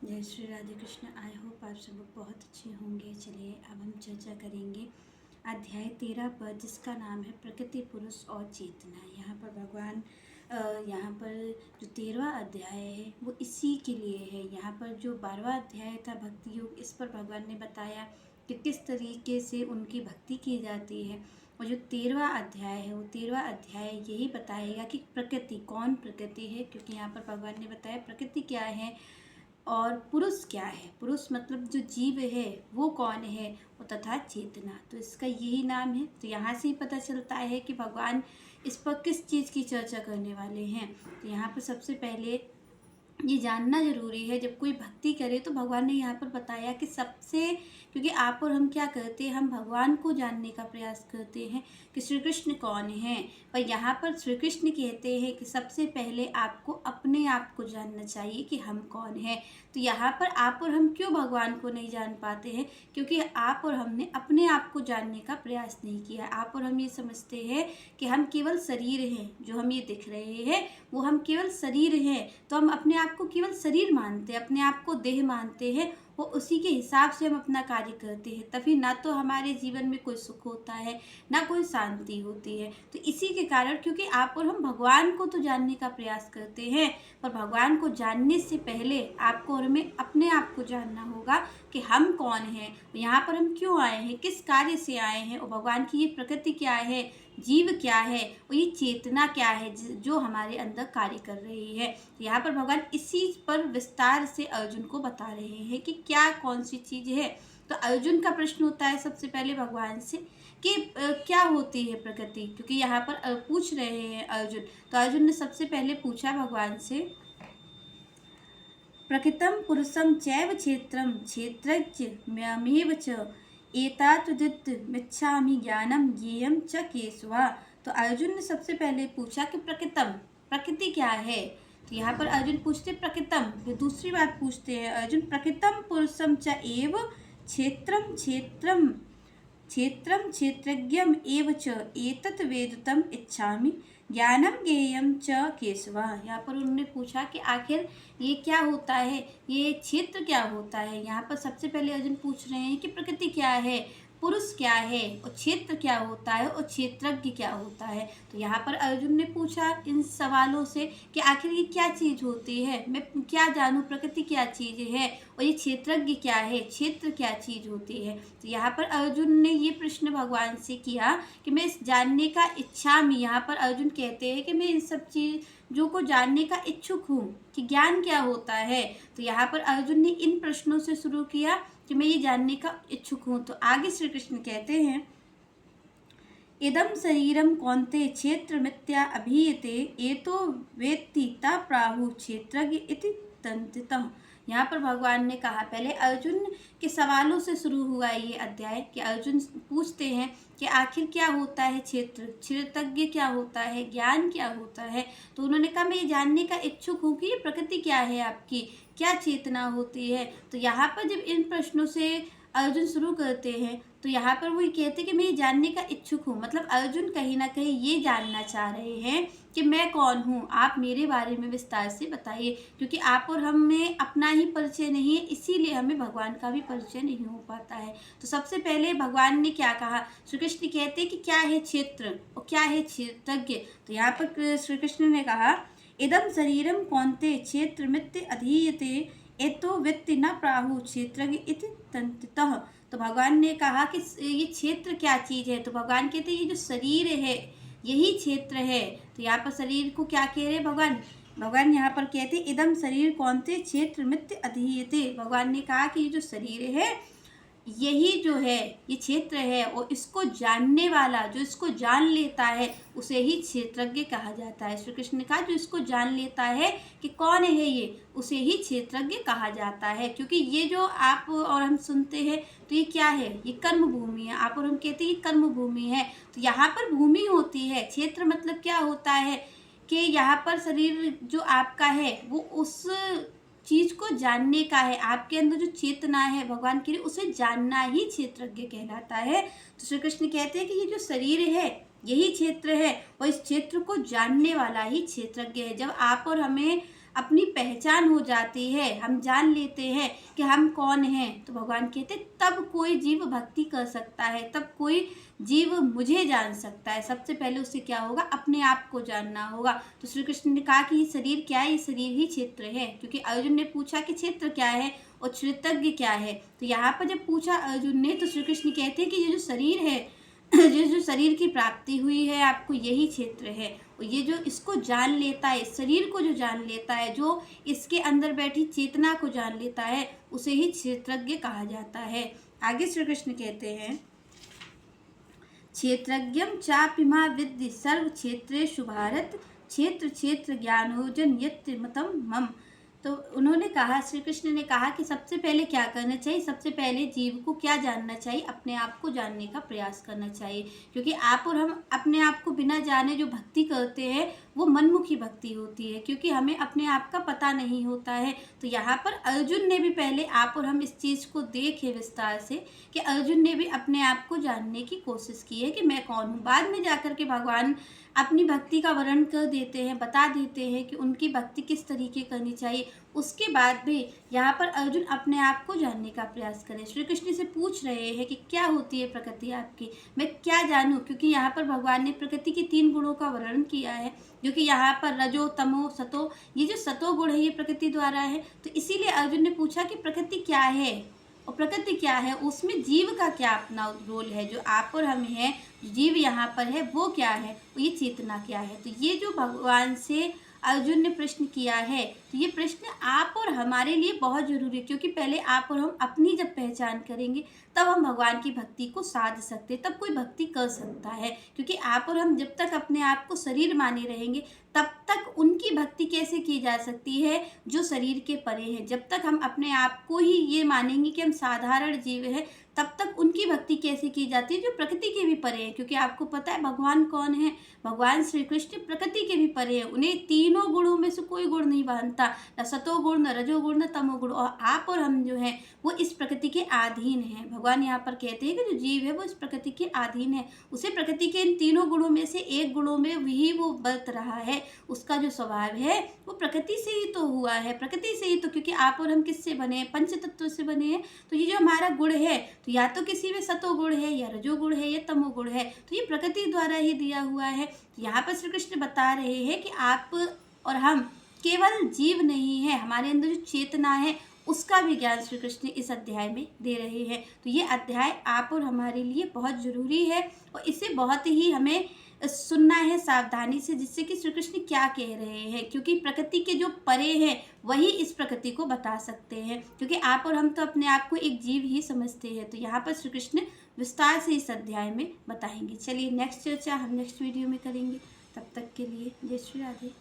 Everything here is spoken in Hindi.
जय श्री राधे कृष्ण। आई होप आप सब लोग बहुत अच्छे होंगे। चलिए अब हम चर्चा करेंगे अध्याय 13 पर, जिसका नाम है प्रकृति, पुरुष और चेतना। यहाँ पर भगवान यहाँ पर जो 13वां अध्याय है वो इसी के लिए है। यहाँ पर जो 12वां अध्याय था भक्ति योग, इस पर भगवान ने बताया कि किस तरीके से उनकी भक्ति की जाती है। और जो 13वां अध्याय है वो 13वां अध्याय यही बताएगा कि प्रकृति कौन प्रकृति है, क्योंकि यहाँ पर भगवान ने बताया प्रकृति क्या है और पुरुष क्या है। पुरुष मतलब जो जीव है वो कौन है, वो तथा चेतना, तो इसका यही नाम है। तो यहाँ से ही पता चलता है कि भगवान इस पर किस चीज़ की चर्चा करने वाले हैं। तो यहाँ पर सबसे पहले ये जानना जरूरी है, जब कोई भक्ति करे तो भगवान ने यहाँ पर बताया कि सबसे, क्योंकि आप और हम क्या करते हैं, हम भगवान को जानने का प्रयास करते हैं कि श्री कृष्ण कौन है। पर यहाँ पर श्री कृष्ण कहते हैं कि सबसे पहले आपको अपने आप को जानना चाहिए कि हम कौन हैं। तो यहाँ पर आप और हम क्यों भगवान को नहीं जान पाते हैं, क्योंकि आप और हमने अपने आप को जानने का प्रयास नहीं किया। आप और हम ये समझते हैं कि हम केवल शरीर हैं, जो हम ये दिख रहे हैं वो हम केवल शरीर हैं। तो हम अपने आप को केवल शरीर मानते हैं, अपने आप को देह मानते हैं, वो उसी के हिसाब से हम अपना कार्य करते हैं। तभी ना तो हमारे जीवन में कोई सुख होता है, ना कोई शांति होती है। तो इसी के कारण, क्योंकि आप और हम भगवान को तो जानने का प्रयास करते हैं, पर भगवान को जानने से पहले आपको और हमें अपने आप को जानना होगा कि हम कौन हैं, यहाँ पर हम क्यों आए हैं, किस कार्य से आए हैं, और भगवान की ये प्रकृति क्या है, जीव क्या है, और ये चेतना क्या है जो हमारे अंदर कार्य कर रही है। यहाँ पर भगवान इसी पर विस्तार से अर्जुन को बता रहे हैं कि क्या कौन सी चीज़ है। तो अर्जुन का प्रश्न होता है सबसे पहले भगवान से कि क्या होती है प्रकृति, क्योंकि यहाँ पर पूछ रहे हैं अर्जुन। तो अर्जुन ने सबसे पहले पूछा भगवान से, प्रकृतं पुरुषं चैव क्षेत्रं क्षेत्रज्ञ मयमेव च एतात्विदित्तमिच्छामि ज्ञानं ज्ञेयं च केशव। तो अर्जुन ने सबसे पहले पूछा कि प्रकृतम, प्रकृति क्या है। तो यहाँ पर अर्जुन पूछते प्रकृतम, फिर दूसरी बात पूछते हैं अर्जुन, प्रकृतम पुरुषं च एव क्षेत्रं क्षेत्रं क्षेत्रं क्षेत्रज्ञम एव च एतत् वेदितम् इच्छामि ज्ञानम ज्ञेयम च केशव। यहाँ पर उन्होंने पूछा कि आखिर ये क्या होता है, ये क्षेत्र क्या होता है। यहाँ पर सबसे पहले अर्जुन पूछ रहे हैं कि प्रकृति क्या है, पुरुष क्या है, और क्षेत्र क्या होता है, और क्षेत्रज्ञ क्या होता है। तो यहाँ पर अर्जुन ने पूछा इन सवालों से कि आखिर ये क्या चीज़ होती है, मैं क्या जानूँ, प्रकृति क्या चीज़ है, और ये क्षेत्रज्ञ क्या है, क्षेत्र क्या चीज़ होती है। तो यहाँ पर अर्जुन ने ये प्रश्न भगवान से किया कि मैं इस जानने का इच्छा में, यहाँ पर अर्जुन कहते हैं कि मैं इन सब चीज़ों को जानने का इच्छुक हूँ कि ज्ञान क्या होता है। तो यहाँ पर अर्जुन ने इन प्रश्नों से शुरू किया कि मैं ये जानने का इच्छुक हूँ। तो आगे श्री कृष्ण कहते हैं, इदं शरीरं कौन्तेय क्षेत्र मिथ्या अभियते एतो वेत्ति ता प्राहु क्षेत्रज्ञ इति तन्त्रितम्। यहाँ पर भगवान ने कहा, पहले अर्जुन के सवालों से शुरू हुआ ये अध्याय कि अर्जुन पूछते हैं कि आखिर क्या होता है क्षेत्र, क्षेत्रज्ञ क्या होता है, ज्ञान क्या होता है। तो उन्होंने कहा मैं ये जानने का इच्छुक हूँ कि ये प्रकृति क्या है आपकी, क्या चेतना होती है। तो यहाँ पर जब इन प्रश्नों से अर्जुन शुरू करते हैं तो यहाँ पर वो ये कहते हैं कि मैं ये जानने का इच्छुक हूँ। मतलब अर्जुन कहीं ना कहीं ये जानना चाह रहे हैं कि मैं कौन हूँ, आप मेरे बारे में विस्तार से बताइए, क्योंकि आप और हम में अपना ही परिचय नहीं है, इसीलिए हमें भगवान का भी परिचय नहीं हो पाता है। तो सबसे पहले भगवान ने क्या कहा, श्री कृष्ण कहते हैं कि क्या है क्षेत्र और क्या है क्षेत्रज्ञ। तो यहाँ पर श्री कृष्ण ने कहा, इदम शरीरम कौन्तेय क्षेत्र मित्य अधीयते एतो वित्ति न प्राहु क्षेत्रज्ञ इति तन्त्रितः। तो भगवान ने कहा कि ये क्षेत्र क्या चीज़ है। तो भगवान कहते हैं ये जो शरीर है यही क्षेत्र है। तो यहाँ पर शरीर को क्या कह रहे हैं भगवान, भगवान यहाँ पर कहते हैं इदम शरीर कौन्तेय क्षेत्र मित्य अधीयते। भगवान ने कहा कि ये जो शरीर है यही जो है ये क्षेत्र है, और इसको जानने वाला, जो इसको जान लेता है उसे ही क्षेत्रज्ञ कहा जाता है। श्री कृष्ण ने कहा जो इसको जान लेता है कि कौन है ये, उसे ही क्षेत्रज्ञ कहा जाता है। क्योंकि ये जो आप और हम सुनते हैं तो ये क्या है, ये कर्म भूमि है। आप और हम कहते हैं ये कर्म भूमि है। तो यहाँ पर भूमि होती है, क्षेत्र मतलब क्या होता है कि यहाँ पर शरीर जो आपका है वो उस चीज को जानने का है। आपके अंदर जो चेतना है भगवान के लिए, उसे जानना ही क्षेत्रज्ञ कहलाता है। तो श्री कृष्ण कहते हैं कि ये जो शरीर है यही क्षेत्र है और इस क्षेत्र को जानने वाला ही क्षेत्रज्ञ है। जब आप और हमें अपनी पहचान हो जाती है, हम जान लेते हैं कि हम कौन हैं, तो भगवान कहते हैं तब कोई जीव भक्ति कर सकता है, तब कोई जीव मुझे जान सकता है। सबसे पहले उससे क्या होगा, अपने आप को जानना होगा। तो श्री कृष्ण ने कहा कि ये शरीर क्या है, ये शरीर ही क्षेत्र है, क्योंकि अर्जुन ने पूछा कि क्षेत्र क्या है और क्षेत्रज्ञ क्या है। तो यहाँ पर जब पूछा अर्जुन ने, तो श्री कृष्ण कहते हैं कि ये जो शरीर है, जो शरीर की प्राप्ति हुई है आपको, यही क्षेत्र है। और ये जो इसको जान लेता है, शरीर को जो जान लेता है, जो इसके अंदर बैठी चेतना को जान लेता है, उसे ही क्षेत्रज्ञ कहा जाता है। आगे श्री कृष्ण कहते हैं, क्षेत्रज्ञम चापिमा विद्धि सर्व क्षेत्रेषु भारत, क्षेत्र क्षेत्र ज्ञानोजन यत् मतम मम। तो उन्होंने कहा, श्री कृष्ण ने कहा कि सबसे पहले क्या करना चाहिए, सबसे पहले जीव को क्या जानना चाहिए, अपने आप को जानने का प्रयास करना चाहिए। क्योंकि आप और हम अपने आप को बिना जाने जो भक्ति करते हैं वो मनमुखी भक्ति होती है, क्योंकि हमें अपने आप का पता नहीं होता है। तो यहाँ पर अर्जुन ने भी, पहले आप और हम इस चीज़ को देखे विस्तार से कि अर्जुन ने भी अपने आप को जानने की कोशिश की है कि मैं कौन हूँ। बाद में जाकर के भगवान अपनी भक्ति का वर्णन कर देते हैं, बता देते हैं कि उनकी भक्ति किस तरीके करनी चाहिए। उसके बाद भी यहाँ पर अर्जुन अपने आप को जानने का प्रयास करें। श्री कृष्ण से पूछ रहे हैं कि क्या होती है प्रकृति आपकी, मैं क्या जानूं, क्योंकि यहाँ पर भगवान ने प्रकृति के 3 गुणों का वर्णन किया है, जो कि यहाँ पर रजो तमो सतो, ये जो सतो गुण है ये प्रकृति द्वारा है। तो इसीलिए अर्जुन ने पूछा कि प्रकृति क्या है और प्रकृति क्या है, उसमें जीव का क्या अपना रोल है, जो आप और हम हैं, जीव यहाँ पर है वो क्या है, और ये चेतना क्या है। तो ये जो भगवान से अर्जुन ने प्रश्न किया है, तो ये प्रश्न आप और हमारे लिए बहुत जरूरी है, क्योंकि पहले आप और हम अपनी जब पहचान करेंगे तब हम भगवान की भक्ति को साध सकते, तब कोई भक्ति कर सकता है। क्योंकि आप और हम जब तक अपने आप को शरीर माने रहेंगे तब तक उनकी भक्ति कैसे की जा सकती है जो शरीर के परे हैं। जब तक हम अपने आप को ही ये मानेंगे कि हम साधारण जीव हैं, तब तक उनकी भक्ति कैसे की जाती है जो प्रकृति के भी परे है। क्योंकि आपको पता है भगवान कौन है, भगवान श्री कृष्ण प्रकृति के भी परे है, उन्हें तीनों गुणों में से कोई गुण नहीं बांधता, न सतो गुण, न रजो गुण, न तमो गुण। और आप और हम जो हैं वो इस प्रकृति के अधीन हैं। भगवान यहाँ पर कहते हैं कि जो जीव है वो इस प्रकृति के अधीन है, उसे प्रकृति के इन तीनों गुणों में से एक गुणों में भी वो बरत रहा है। उसका जो स्वभाव है वो प्रकृति से ही तो हुआ है, प्रकृति से ही तो, क्योंकि आप और हम किससे बने हैं, पंच तत्व से बने हैं। तो ये जो हमारा गुण है, तो या तो किसी में सतो गुण है, या रजो गुण है, या तमो गुण है, तो ये प्रकृति द्वारा ही दिया हुआ है। यहाँ पर श्री कृष्ण बता रहे हैं कि आप और हम केवल जीव नहीं है, हमारे अंदर जो चेतना है उसका भी ज्ञान श्री कृष्ण इस अध्याय में दे रहे हैं। तो ये अध्याय आप और हमारे लिए बहुत जरूरी है और इसे बहुत ही हमें सुनना है सावधानी से, जिससे कि श्री कृष्ण क्या कह रहे हैं, क्योंकि प्रकृति के जो परे हैं वही इस प्रकृति को बता सकते हैं। क्योंकि आप और हम तो अपने आप को एक जीव ही समझते हैं। तो यहाँ पर श्री कृष्ण विस्तार से इस अध्याय में बताएंगे। चलिए नेक्स्ट चर्चा हम नेक्स्ट वीडियो में करेंगे। तब तक के लिए जय श्री राधे।